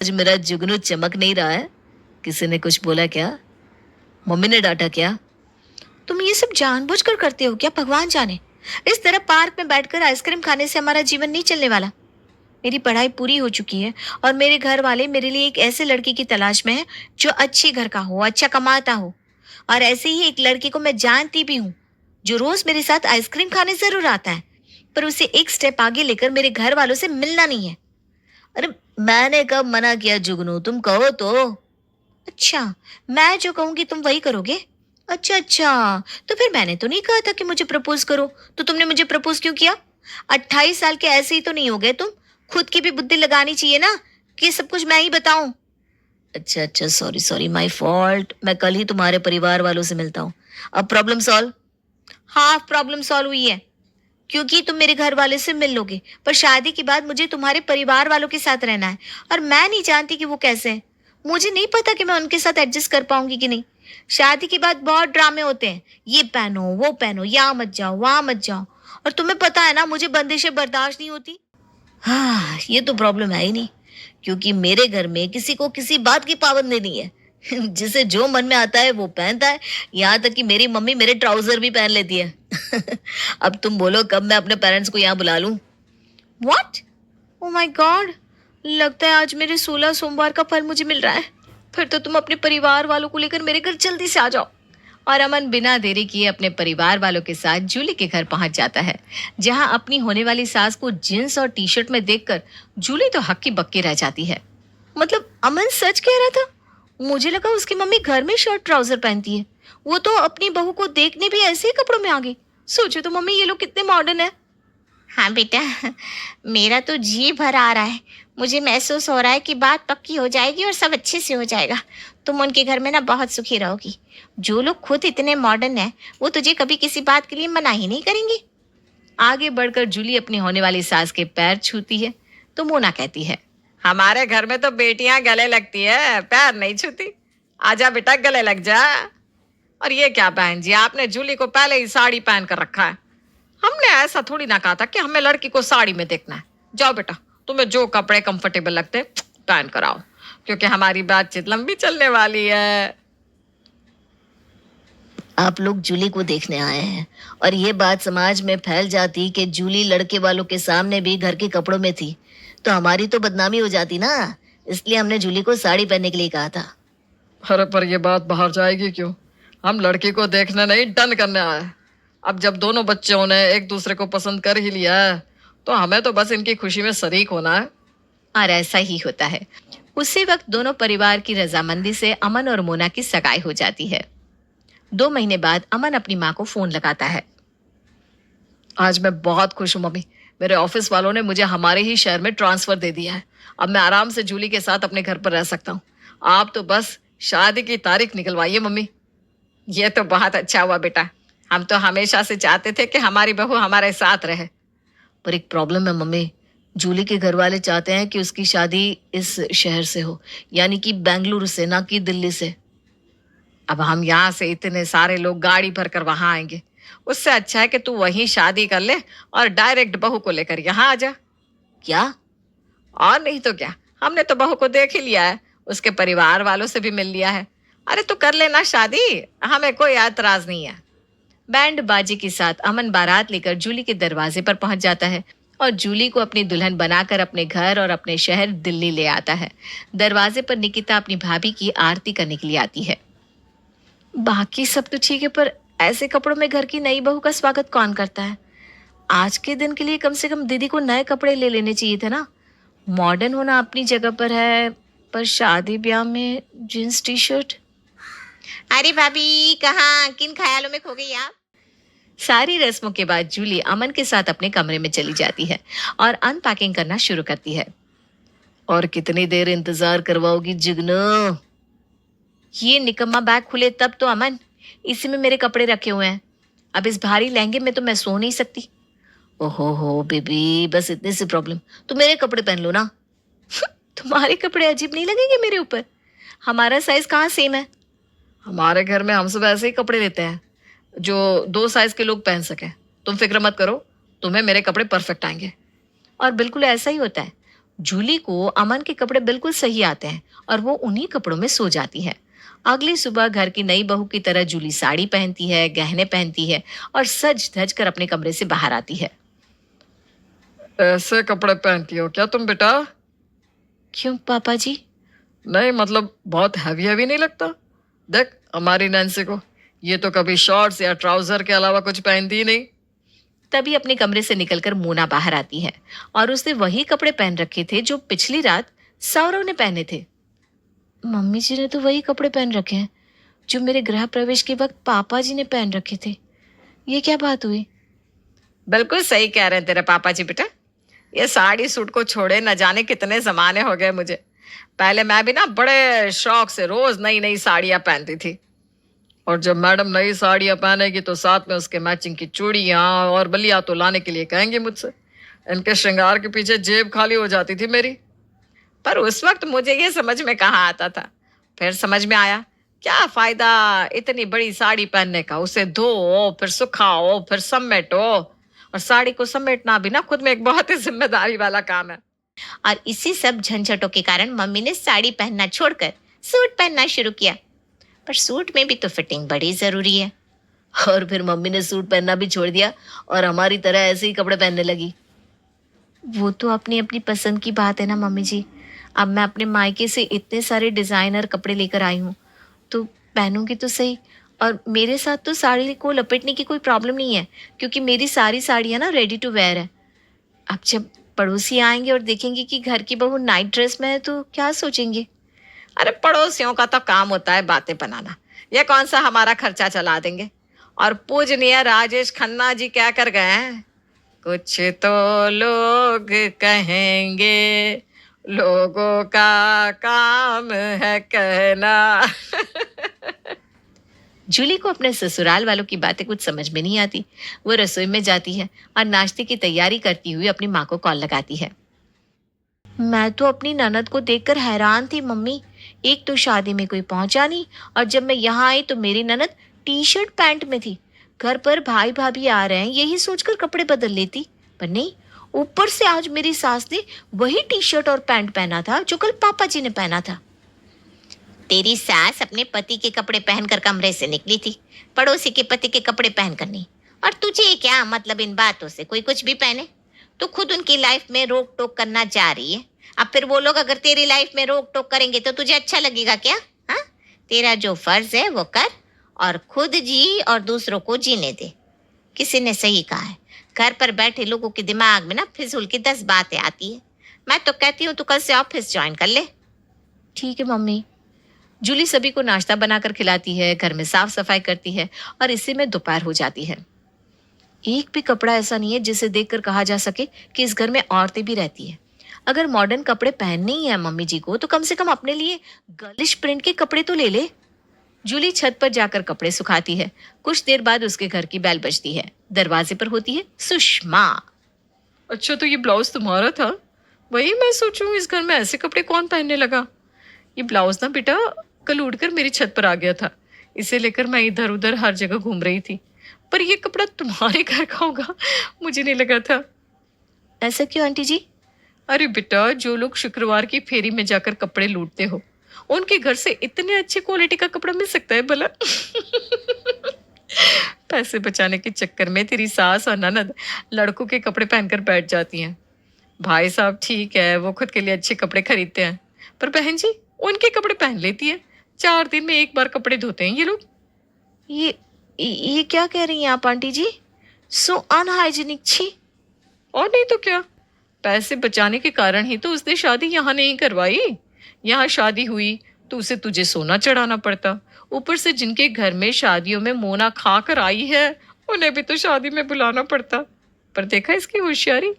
आज मेरा जुगनू चमक नहीं रहा है। किसी ने कुछ बोला क्या? मम्मी ने डांटा क्या? तुम ये सब जानबूझकर करते हो क्या, भगवान जाने। इस तरह पार्क में बैठकर आइसक्रीम खाने से हमारा जीवन नहीं चलने वाला। मेरी पढ़ाई पूरी हो चुकी है और मेरे घर वाले मेरे लिए एक ऐसे लड़की की तलाश में है जो अच्छे घर का हो, अच्छा कमाता हो। और ऐसे ही एक लड़की को मैं जानती भी हूँ जो रोज मेरे साथ आइसक्रीम खाने जरूर आता है, पर उसे एक स्टेप आगे लेकर मेरे घर वालों से मिलना नहीं है। अरे, मैंने कब मना किया जुगनू? तुम कहो तो। अच्छा, मैं जो कहूंगी तुम वही करोगे? अच्छा अच्छा, तो फिर मैंने तो नहीं कहा था कि मुझे प्रपोज करो, तो तुमने मुझे प्रपोज क्यों किया? 28 साल के ऐसे ही तो नहीं हो गए तुम? खुद की भी बुद्धि लगानी चाहिए ना, कि सब कुछ मैं ही बताऊं। अच्छा अच्छा, सॉरी सॉरी, माय फॉल्ट। मैं कल ही तुम्हारे परिवार वालों से मिलता हूँ। अब problem solve. Half problem solve हुई है, क्योंकि तुम मेरे घर वाले से मिल लोगे, पर शादी के बाद मुझे तुम्हारे परिवार वालों के साथ रहना है। और मैं नहीं जानती कि वो कैसे हैं। मुझे नहीं पता कि मैं उनके साथ एडजस्ट कर पाऊंगी कि नहीं। शादी के बाद बहुत ड्रामे होते हैं, ये पहनो वो पहनो, यहाँ मत जाओ वहां मत जाओ। और तुम्हें पता है ना, मुझे बंदिशें बर्दाश्त नहीं होती। हाँ, ये तो प्रॉब्लम है ही नहीं, क्योंकि मेरे घर में किसी को किसी बात की पाबंदी नहीं है। जिसे जो मन में आता है वो पहनता है। यहाँ तक कि मेरी मम्मी मेरे ट्राउजर भी पहन लेती है। अब तुम बोलो कब मैं अपने पेरेंट्स को यहाँ बुला लूं? व्हाट? ओ माय गॉड, लगता है आज मेरे 16 सोमवार का फल मुझे मिल रहा है। फिर तो तुम अपने परिवार वालों को लेकर मेरे घर जल्दी से आ जाओ। और अमन बिना देरी किए अपने परिवार वालों के साथ जूली के घर पहुंच जाता है, जहां अपनी होने वाली सास को जींस और टी शर्ट में देखकर जूली तो हक्की बक्की रह जाती है। मतलब अमन सच कह रहा था। मुझे लगा उसकी मम्मी घर में शर्ट ट्राउजर पहनती है। वो तो अपनी बहू को देखने भी ऐसे ही कपड़ों में आ गई। सोचो तो मम्मी, ये लोग कितने मॉडर्न है। हाँ बेटा, मेरा तो जी भर आ रहा है। मुझे महसूस हो रहा है कि बात पक्की हो जाएगी और सब अच्छे से हो जाएगा। तुम उनके घर में ना बहुत सुखी रहोगी। जो लोग खुद इतने मॉडर्न हैं, वो तुझे कभी किसी बात के लिए मना ही नहीं करेंगे। आगे बढ़कर जूली अपनी होने वाली सास के पैर छूती है, तो मोना कहती है, हमारे घर में तो बेटियां गले लगती है, पैर नहीं छूती। आजा बेटा, गले लग जा। और ये क्या बहन जी, आपने जूली को पहले ही साड़ी पहन कर रखा है। हमने ऐसा थोड़ी ना कहा था कि हमें लड़की को साड़ी में देखना है। जाओ बेटा, तुम्हें जो कपड़े कंफर्टेबल लगते पहन कर आओ, क्योंकि हमारी बातचीत लंबी चलने वाली है। आप लोग जूली को देखने आए हैं और ये बात समाज में फैल जाती कि जूली लड़के वालों के सामने भी घर के कपड़ों में थी, तो हमारी तो बदनामी हो जाती ना। इसलिए हमने जूली को साड़ी पहनने के लिए कहा था। अरे पर ये बात बाहर जाएगी क्यों? हम लड़की को देखने नहीं, डन करने आए। अब जब दोनों बच्चों ने एक दूसरे को पसंद कर ही लिया है, तो हमें तो बस इनकी खुशी में शरीक होना है। और ऐसा ही होता है। उसी वक्त दोनों परिवार की रजामंदी से अमन और मोना की सगाई हो जाती है। 2 महीने बाद अमन अपनी माँ को फोन लगाता है। आज मैं बहुत खुश हूँ मम्मी। मेरे ऑफिस वालों ने मुझे हमारे ही शहर में ट्रांसफर दे दिया है। अब मैं आराम से जूली के साथ अपने घर पर रह सकता हूँ। आप तो बस शादी की तारीख निकलवाइए मम्मी। ये तो बहुत अच्छा हुआ बेटा। हम तो हमेशा से चाहते थे कि हमारी बहू हमारे साथ रहे। पर एक प्रॉब्लम है मम्मी। जूली के घर वाले चाहते हैं कि उसकी शादी इस शहर से हो, यानी कि बेंगलुरु से, ना कि दिल्ली से। अब हम यहाँ से इतने सारे लोग गाड़ी भर कर वहां आएंगे, उससे अच्छा है कि तू वहीं शादी कर ले और डायरेक्ट बहू को लेकर यहाँ आ जा। क्या? और नहीं तो क्या, हमने तो बहू को देख ही लिया है, उसके परिवार वालों से भी मिल लिया है। अरे तू कर लेना शादी, हमें कोई एतराज नहीं है। बैंड बाजे के साथ अमन बारात लेकर जूली के दरवाजे पर पहुंच जाता है और जूली को अपनी दुल्हन बनाकर अपने घर और अपने शहर दिल्ली ले आता है। दरवाजे पर निकिता अपनी भाभी की आरती करने के लिए आती है। बाकी सब तो ठीक है, पर ऐसे कपड़ों में घर की नई बहू का स्वागत कौन करता है? आज के दिन के लिए कम से कम दीदी को नए कपड़े ले लेने चाहिए थे ना। मॉडर्न होना अपनी जगह पर है, पर शादी ब्याह में जींस टी शर्ट। अरे भाभी, कहाँ किन ख्यालों में खो गई आप? सारी रस्मों के बाद जूली अमन के साथ अपने कमरे में चली जाती है और अनपैकिंग करना शुरू करती है। और कितनी देर इंतजार करवाओगी जुगनू? ये निकम्मा बैग खुले तब तो अमन। इसी में मेरे कपड़े रखे हुए हैं। अब इस भारी लहंगे में तो मैं सो नहीं सकती। ओहो हो बेबी, बस इतनी सी प्रॉब्लम, तो मेरे कपड़े पहन लो ना। तुम्हारे कपड़े अजीब नहीं लगेंगे मेरे ऊपर? हमारा साइज कहाँ सेम है? हमारे घर में हम सब ऐसे ही कपड़े लेते हैं जो 2 साइज के लोग पहन सके। तुम फिक्र मत करो, तुम्हें मेरे कपड़े परफेक्ट आएंगे। और बिल्कुल ऐसा ही होता है। जूली को अमन के कपड़े बिल्कुल सही आते हैं और वो उन्हीं कपड़ों में सो जाती है। अगली सुबह घर की नई बहू की तरह जूली साड़ी पहनती है, गहने पहनती है और सज धज कर अपने कमरे से बाहर आती है। ऐसे कपड़े पहनती हो क्या तुम बेटा? क्यों पापा जी? नहीं मतलब बहुत हैवी हैवी नहीं लगता? देख हमारी नैन्सी को, ये तो कभी शॉर्ट्स या ट्राउजर के अलावा कुछ पहनती ही नहीं। तभी अपने कमरे से निकलकर मोना बाहर आती है और उसने वही कपड़े पहन रखे थे जो पिछली रात सौरव ने पहने थे। मम्मी जी ने तो वही कपड़े पहन रखे हैं जो मेरे गृह प्रवेश के वक्त पापा जी ने पहन रखे थे। ये क्या बात हुई? बिल्कुल सही कह रहे हैं तेरे पापा जी बेटा। ये साड़ी सूट को छोड़े न जाने कितने जमाने हो गए मुझे। पहले मैं भी ना बड़े शौक से रोज नई नई साड़ियां पहनती थी, और जब मैडम नई साड़ियां पहनेगी तो साथ में उसके मैचिंग की चूड़ियां और बलिया तो लाने के लिए कहेंगे मुझसे। इनके श्रृंगार के पीछे जेब खाली हो जाती थी मेरी। पर उस वक्त मुझे ये समझ में कहाँ आता था। फिर समझ में आया क्या फायदा इतनी बड़ी साड़ी पहनने का, उसे धो फिर सुखाओ फिर समेटो, और साड़ी को समेटना भी ना खुद में एक बहुत ही जिम्मेदारी वाला काम है। और इसी सब झंझटों के कारण मम्मी ने साड़ी पहनना छोड़कर सूट पहनना शुरू किया। पर सूट में भी तो फिटिंग बड़ी जरूरी है। और फिर मम्मी ने सूट पहनना भी छोड़ दिया और हमारी तरह ऐसे ही कपड़े पहनने लगी। वो तो अपनी अपनी पसंद की बात है ना मम्मी जी। अब मैं अपने मायके से इतने सारे डिजाइनर कपड़े लेकर आई हूँ तो पहनूंगी तो सही। और मेरे साथ तो साड़ी को लपेटने की कोई प्रॉब्लम नहीं है क्योंकि मेरी सारी साड़ियाँ ना रेडी टू वेयर है। अब जब पड़ोसी आएंगे और देखेंगे कि घर की बहू नाइट ड्रेस में है तो क्या सोचेंगे? अरे पड़ोसियों का तो काम होता है बातें बनाना, ये कौन सा हमारा खर्चा चला देंगे। और पूजनीय राजेश खन्ना जी क्या कर गए हैं, कुछ तो लोग कहेंगे, लोगों का काम है कहना। जूली को अपने ससुराल वालों की बातें कुछ समझ में नहीं आती। वो रसोई में जाती है और नाश्ते की तैयारी करती हुई अपनी माँ को कॉल लगाती है। मैं तो अपनी ननद को देखकर हैरान थी मम्मी। एक तो शादी में कोई पहुंचा नहीं और जब मैं यहाँ आई तो मेरी ननद टी शर्ट पैंट में थी। घर पर भाई भाभी आ रहे हैं यही सोचकर कपड़े बदल लेती, पर नहीं, ऊपर से आज मेरी सास ने वही टी शर्ट और पैंट पहना था जो कल पापा जी ने पहना था। तेरी सास अपने पति के कपड़े पहनकर कमरे से निकली थी, पड़ोसी के पति के कपड़े पहनकर नहीं। और तुझे क्या मतलब इन बातों से? कोई कुछ भी पहने, तो खुद उनकी लाइफ में रोक टोक करना जा रही है। अब फिर वो लोग अगर तेरी लाइफ में रोक टोक करेंगे तो तुझे अच्छा लगेगा क्या? हाँ, तेरा जो फर्ज है वो कर और खुद जी और दूसरों को जीने दे। किसी ने सही कहा है, घर पर बैठे लोगों के दिमाग में ना फिजूल की 10 बातें आती है। मैं तो कहती हूँ तू कल से ऑफिस ज्वाइन कर ले। ठीक है मम्मी। जूली सभी को नाश्ता बनाकर खिलाती है, घर में साफ सफाई करती है और इसी में दोपहर हो जाती है। एक भी कपड़ा ऐसा नहीं है जिसे देखकर कहा जा सके कि इस घर में औरतें भी रहती है। अगर मॉडर्न कपड़े पहनने ही है मम्मी जी को तो कम से कम अपने लिए गर्लिश प्रिंट के कपड़े तो ले ले। जूली छत पर जाकर कपड़े सुखाती है। कुछ देर बाद उसके घर की बेल बजती है। दरवाजे पर होती है सुषमा। अच्छा तो ये ब्लाउज तुम्हारा था? वही मैं सोचूं इस घर में ऐसे कपड़े कौन पहनने लगा। ये ब्लाउज ना बेटा कल उड़कर मेरी छत पर आ गया था, इसे लेकर मैं इधर उधर हर जगह घूम रही थी। पर ये कपड़ा तुम्हारे घर का होगा मुझे नहीं लगा था। ऐसा क्यों आंटी जी? अरे बेटा जो लोग शुक्रवार की फेरी में जाकर कपड़े लूटते हो उनके घर से इतने अच्छे क्वालिटी का कपड़ा मिल सकता है भला? पैसे बचाने के चक्कर में तेरी सास और ननद लड़कों के कपड़े पहनकर बैठ जाती हैं। भाई साहब ठीक है वो खुद के लिए अच्छे कपड़े खरीदते हैं, पर बहन जी उनके कपड़े पहन लेती है। 4 दिन में एक बार कपड़े धोते हैं ये लोग। ये क्या कह रही हैं आप आंटी जी? सो अनहाइजीनिक। छी। और नहीं तो क्या, पैसे बचाने के कारण ही तो उसने शादी यहाँ नहीं करवाई। यहाँ शादी हुई तो उसे तुझे सोना चढ़ाना पड़ता। ऊपर से जिनके घर में शादियों में मोना खा कर आई है उन्हें भी तो शादी में बुलाना पड़ता। पर देखा इसकी होशियारी,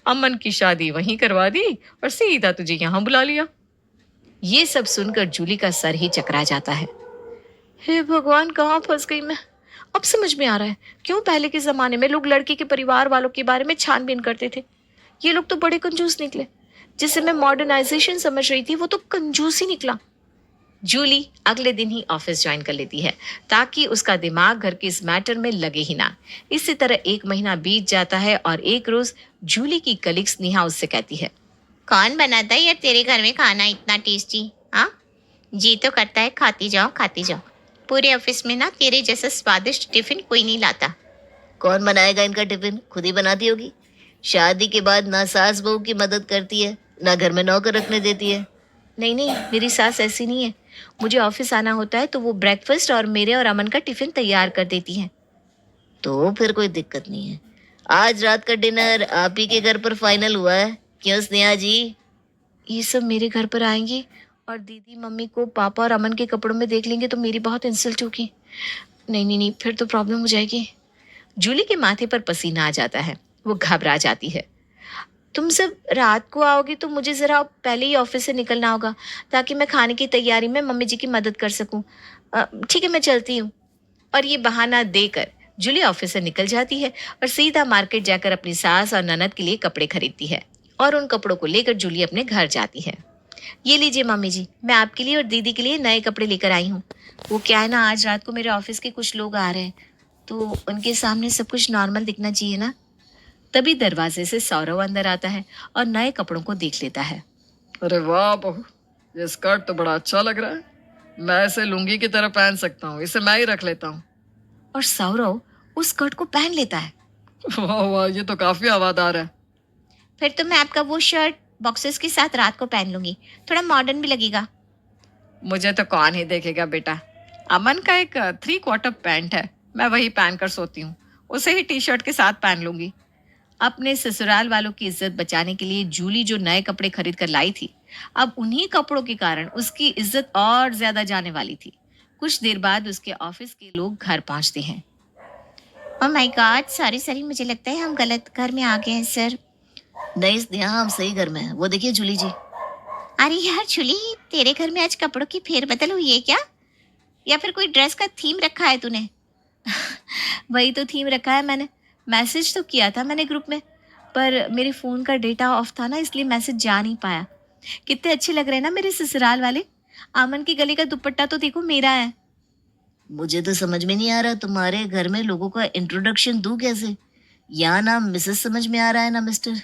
अमन की शादी वहीं करवा दी और सीधा तुझे यहाँ बुला लिया। ये सब सुनकर जूली का सर ही चकरा जाता है। हे भगवान, कहाँ फंस गई मैं। अब समझ में आ रहा है क्यों पहले के जमाने में लोग लड़के के परिवार वालों के बारे में छानबीन करते थे। ये लोग तो बड़े कंजूस निकले। जिसे मैं मॉडर्नाइजेशन समझ रही थी वो तो कंजूस ही निकला। जूली अगले दिन ही ऑफिस ज्वाइन कर लेती है ताकि उसका दिमाग घर के इस मैटर में लगे ही ना। इसी तरह 1 महीना बीत जाता है और एक रोज जूली की कलीग्स नेहा उससे कहती है, कौन बनाता है यार तेरे घर में खाना इतना टेस्टी? हाँ, जी तो करता है खाती जाओ खाती जाओ। पूरे ऑफिस में ना तेरे जैसा स्वादिष्ट टिफिन कोई नहीं लाता। कौन बनाएगा इनका टिफिन? खुद ही बनाती होगी। शादी के बाद ना सास बहू की मदद करती है, ना घर में नौकर रखने देती है। नहीं नहीं, मेरी सास ऐसी नहीं है। मुझे ऑफिस आना होता है तो वो ब्रेकफास्ट और मेरे और अमन का टिफिन तैयार कर देती है। तो फिर कोई दिक्कत नहीं है। आज रात का डिनर आप ही के घर पर फाइनल हुआ है, क्यों स्नेहा जी? ये सब मेरे घर पर आएंगे और दीदी मम्मी को पापा और अमन के कपड़ों में देख लेंगे तो मेरी बहुत इंसल्ट होगी। नहीं नहीं नहीं, फिर तो प्रॉब्लम हो जाएगी। जूली के माथे पर पसीना आ जाता है, वो घबरा जाती है। तुम सब रात को आओगे तो मुझे ज़रा पहले ही ऑफिस से निकलना होगा ताकि मैं खाने की तैयारी में मम्मी जी की मदद कर सकूं। ठीक है, मैं चलती हूँ। और ये बहाना देकर जूली ऑफिस से निकल जाती है और सीधा मार्केट जाकर अपनी सास और ननद के लिए कपड़े खरीदती है और उन कपड़ों को लेकर जूली अपने घर जाती है। ये लीजिए मम्मी जी, मैं आपके लिए और दीदी के लिए नए कपड़े लेकर आई हूँ। वो क्या है ना, आज रात को मेरे ऑफिस के कुछ लोग आ रहे हैं तो उनके सामने सब कुछ नॉर्मल दिखना चाहिए ना। तभी दरवाजे से सौरव अंदर आता है और नए कपड़ों को देख लेता है। अरे वाह बहू, ये स्कर्ट तो बड़ा अच्छा लग रहा है। मैं इसे लुंगी की तरह पहन सकता हूँ, इसे मैं ही रख लेता हूँ। और सौरव उस स्कर्ट को पहन लेता है। वाह वाह, ये तो काफी हवादार है। फिर तो मैं आपका वो शर्ट बॉक्सेस के साथ रात को पहन लूंगी, थोड़ा मॉडर्न भी लगेगा। मुझे तो कौन ही देखेगा बेटा। अमन का एक 3/4 पैंट है, मैं वही पहन कर सोती हूँ, उसे ही टी शर्ट के साथ पहन लूंगी। अपने ससुराल वालों की इज्जत बचाने के लिए जूली जो नए कपड़े खरीद कर लाई थी, अब उन्हीं कपड़ों के कारण उसकी इज्जत और ज्यादा जाने वाली थी। कुछ देर बाद उसके ऑफिस के लोग घर पहुंचते हैं। Oh my God, sorry sorry, मुझे लगता है हम गलत घर में आ गए हैं सर। नहीं स्नेहा, हम सही घर में हैं। वो देखिए जूली जी। अरे यार जूली, तेरे घर में आज कपड़ों की फेरबदल हुई है क्या, या फिर कोई ड्रेस का थीम रखा है तूने? वही तो थीम रखा है मैंने। मैसेज तो किया था मैंने ग्रुप में, पर मेरे फ़ोन का डेटा ऑफ था ना, इसलिए मैसेज जा नहीं पाया। कितने अच्छे लग रहे हैं ना मेरे ससुराल वाले। अमन के गले का दुपट्टा तो देखो मेरा है। मुझे तो समझ में नहीं आ रहा तुम्हारे घर में लोगों का इंट्रोडक्शन दूं कैसे। यहाँ ना मिसेस समझ में आ रहा है ना मिस्टर।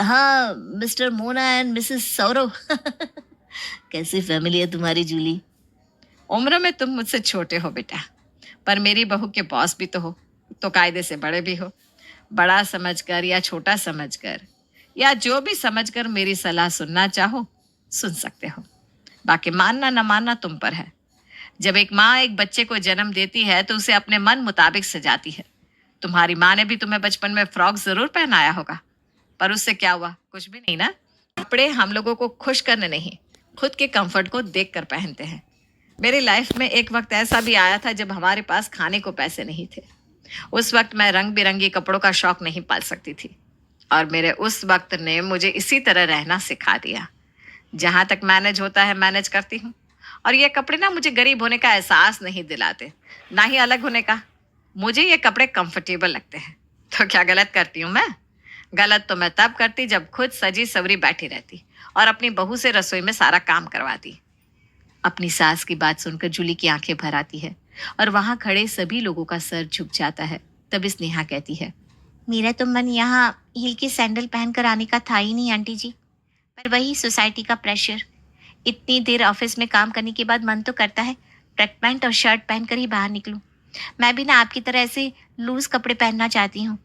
हाँ, mister Mona and Mrs Saurav. कैसी फैमिली है तुम्हारी जूली? उम्र में तुम मुझसे छोटे हो बेटा, पर मेरी बहू के बॉस भी तो हो, तो कायदे से बड़े भी हो। बड़ा समझकर या छोटा समझकर या जो भी समझकर मेरी सलाह सुनना चाहो सुन सकते हो, बाकी मानना न मानना तुम पर है। जब एक माँ एक बच्चे को जन्म देती है तो उसे अपने मन मुताबिक सजाती है। तुम्हारी माँ ने भी तुम्हें बचपन में फ्रॉक जरूर पहनाया होगा, पर उससे क्या हुआ? कुछ भी नहीं ना। कपड़े हम लोगों को खुश करने नहीं, खुद के कंफर्ट को देख कर पहनते हैं। मेरी लाइफ में एक वक्त ऐसा भी आया था जब हमारे पास खाने को पैसे नहीं थे। उस वक्त मैं रंग बिरंगी कपड़ों का शौक नहीं पाल सकती थी, और मेरे उस वक्त ने मुझे इसी तरह रहना सिखा दिया। जहाँ तक मैनेज होता है मैनेज करती हूँ, और ये कपड़े ना मुझे गरीब होने का एहसास नहीं दिलाते, ना ही अलग होने का। मुझे ये कपड़े कंफर्टेबल लगते हैं। तो क्या गलत करती हूँ मैं? गलत तो मैं तब करती जब खुद सजी सवरी बैठी रहती और अपनी बहू से रसोई में सारा काम करवाती। अपनी सास की बात सुनकर जूली की आंखें भर आती है और वहां खड़े सभी लोगों का सर झुक जाता है। तभी स्नेहा कहती है, मेरा तो मन यहाँ हील के सैंडल पहनकर आने का था ही नहीं आंटी जी, पर वही सोसाइटी का प्रेशर। इतनी देर ऑफिस में काम करने के बाद मन तो करता है ट्रैक पैंट और शर्ट पहनकर ही बाहर निकलूं। मैं भी ना आपकी तरह ऐसे लूज कपड़े पहनना चाहती हूँ।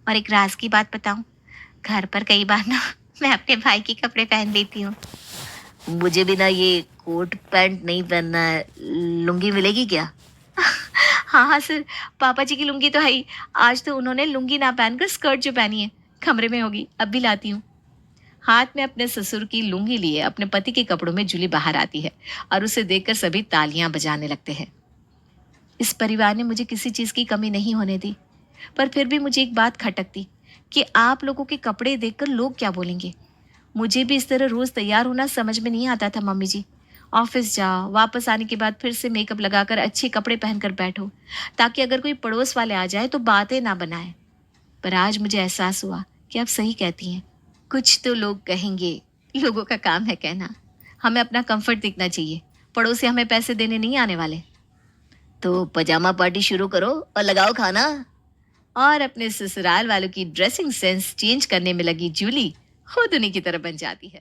और एक राज की बात बताऊं, घर पर कई बार ना मैं अपने भाई के कपड़े पहन लेती हूँ। मुझे भी ना ये कोट पैंट नहीं पहनना है, लुंगी मिलेगी क्या? हाँ हाँ सर, पापा जी की लुंगी तो है ही। आज तो उन्होंने लुंगी ना पहनकर स्कर्ट जो पहनी है कमरे में होगी, अब भी लाती हूँ। हाथ में अपने ससुर की लुंगी लिए अपने पति के कपड़ों में जूली बाहर आती है और उसे देखकर सभी तालियां बजाने लगते हैं। इस परिवार ने मुझे किसी चीज़ की कमी नहीं होने दी, पर फिर भी मुझे एक बात खटकती कि आप लोगों के कपड़े देखकर लोग क्या बोलेंगे। मुझे भी इस तरह रोज़ तैयार होना समझ में नहीं आता था मम्मी जी। ऑफिस जाओ, वापस आने के बाद फिर से मेकअप लगाकर अच्छे कपड़े पहनकर बैठो, ताकि अगर कोई पड़ोस वाले आ जाए तो बातें ना बनाए। पर आज मुझे एहसास हुआ कि आप सही कहती हैं। कुछ तो लोग कहेंगे, लोगों का काम है कहना। हमें अपना कंफर्ट दिखना चाहिए, पड़ोसी हमें पैसे देने नहीं आने वाले। तो पजामा पार्टी शुरू करो और लगाओ खाना। और अपने ससुराल वालों की ड्रेसिंग सेंस चेंज करने में लगी जूली खुद उन्हीं की तरह बन जाती है।